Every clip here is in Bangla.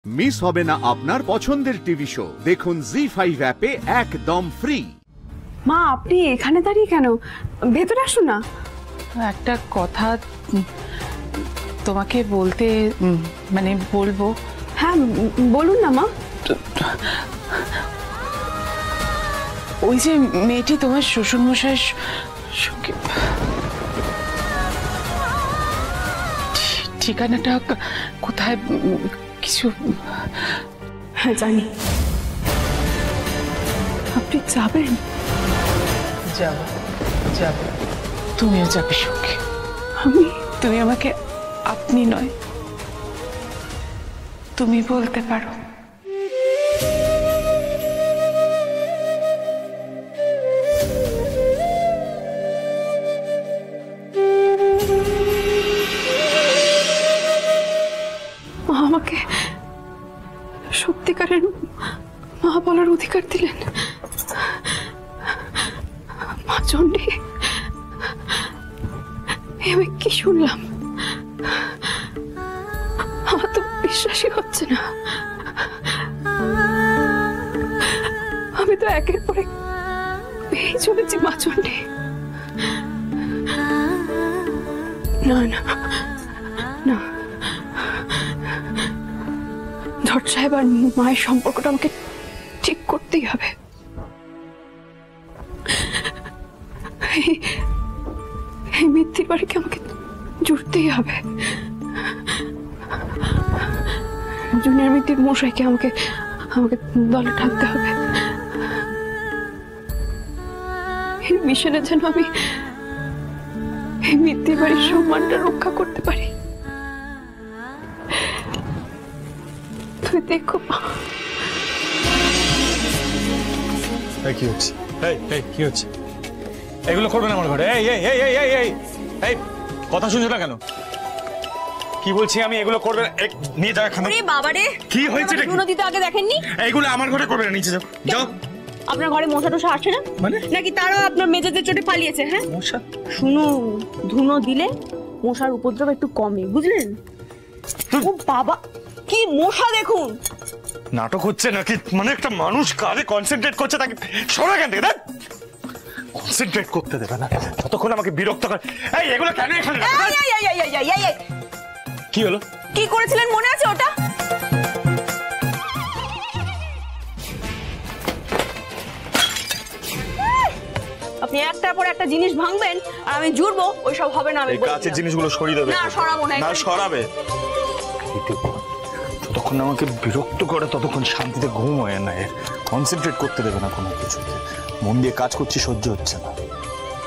মিস হবে না আপনার পছন্দের টিভি শো। দেখুন জি5 অ্যাপে একদম ফ্রি। মা আপনি এখানে দাঁড়িয়ে কেন? ভেতরে আসুন না। একটা কথা তোমাকে বলতে মানে বলবো। হ্যাঁ বলুন না মা। ওই যে মেয়েটি তোমার শ্বশুরমশাইয়ের সঙ্গে ঠিকানাটা কোথায় কিছু? হ্যাঁ জানি। আপনি যাবেন? যাবো যাবো, তুমিও যাবে সঙ্গে। আমি? তুমি আমাকে আপনি নয় তুমি বলতে পারো। আমাকে সত্যিকারের মা বলার অধিকার দিলেন। মা চণ্ডী, আমি কি শুনলাম? আমার তো বিশ্বাসই হচ্ছে না। আমি তো একের পর এক পেয়ে চলেছি মা চণ্ডী। না না না, জট সাহেব আর মায়ের সম্পর্কটা আমাকে ঠিক করতেই হবে। এই মিথ্যির বাড়িকে আমাকে জুড়তেই হবে। জুনিয়র মিথ্যির মশাইকে আমাকে আমাকে দলে টানতে হবে। এই মিশনে যেন আমি এই মিথ্যির বাড়ির সম্মানটা রক্ষা করতে পারি। তুমি দেখো কি হচ্ছে? কি হচ্ছে? এগুলো করবেন আমার ঘরে? এই কথা শুনছো না কেন? কি বলছি আমি? এগুলো করবেন, নিয়ে যাও এখানে। আরে বাবা রে, কি হয়েছে? নদী তো আগে দেখেননি। এইগুলো আমার ঘরে করবেন না, নিচে যাও যাও। আপনার ঘরে মশা টশা আসে না মানে? নাকি তারাও আপনার মেজাজের চোটে পালিয়েছে? হ্যাঁ মশা? শুনুন, ধুনো দিলে মশার উপদ্রব একটু কমে, বুঝলেন? ও বাবা, কি মশা দেখুন। নাটক হচ্ছে নাকি? মানে একটা মানুষ কাজে কনসেন্ট্রেট করছে, তাকে সরা কেন থেকে? কনসেন্ট্রেট করতে দেবে না, ততক্ষণ আমাকে বিরক্ত করে। এই এগুলো কেন এখানে? কি হলো? কি করেছিলেন মনে আছে ওটা? আপনি একটার পর একটা জিনিস ভাঙবেন আর আমি জুড়বো, ওইসব হবে না। আমি এই কাঁচের জিনিসগুলো সরিয়ে দেবে। না সরাবো না। না সরাবে। যতক্ষণ আমাকে বিরক্ত করে ততক্ষণ শান্তিতে ঘুম হয় না। কনসেন্ট্রেট করতে দেবে না কোনো কিছুতে। মন দিয়ে কাজ করছি, সহ্য হচ্ছে না।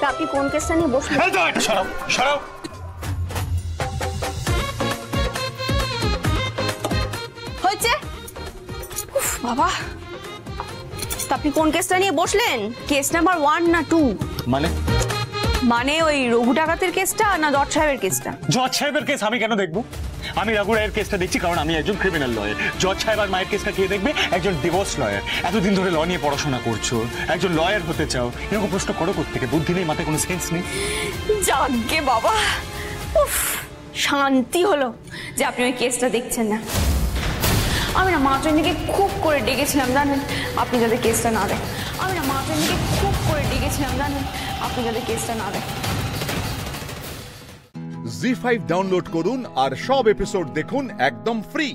তা আপনি কোন কেসটা নিয়ে বসলেন? সরাও সরাও। হয়েছে বাবা। তা আপনি কোন কেসটা নিয়ে বসলেন? কেস নাম্বার 1 না 2? মানে ওই রঘু ডাকাতের কেসটা না জজ সাহেবের কেসটা? জজ সাহেবের কেস আমি কেন দেখবো? আমি রঘু রায়ের কেসটা দেখছি কারণ আমি একজন ক্রিমিনাল লয়ার। জজ সাহেব আর মায়ের কেসটা কে দেখবে? একজন ডিভোর্স লয়ার। এতদিন ধরে ল নিয়ে পড়াশোনা করছো, একজন লয়ার হতে চাও, এরকম প্রশ্ন করো কোত্থেকে? বুদ্ধি নেই, মাথায় কোনো সেন্স নেই? যাকে বাবা, উফ, শান্তি হলো যে আপনি ওই কেসটা দেখছেন না। আমি না মা চণ্ডীকে খুব করে ডেকেছিলাম জানেন, আপনি যাতে কেসটা না দেন। আমি না মা চণ্ডীকে খুব করে ডেকেছিলাম জানেন, আপনি যাতে কেসটা না দেন। জি5 ডাউনলোড করুন আর সব এপিসোড দেখুন একদম ফ্রি।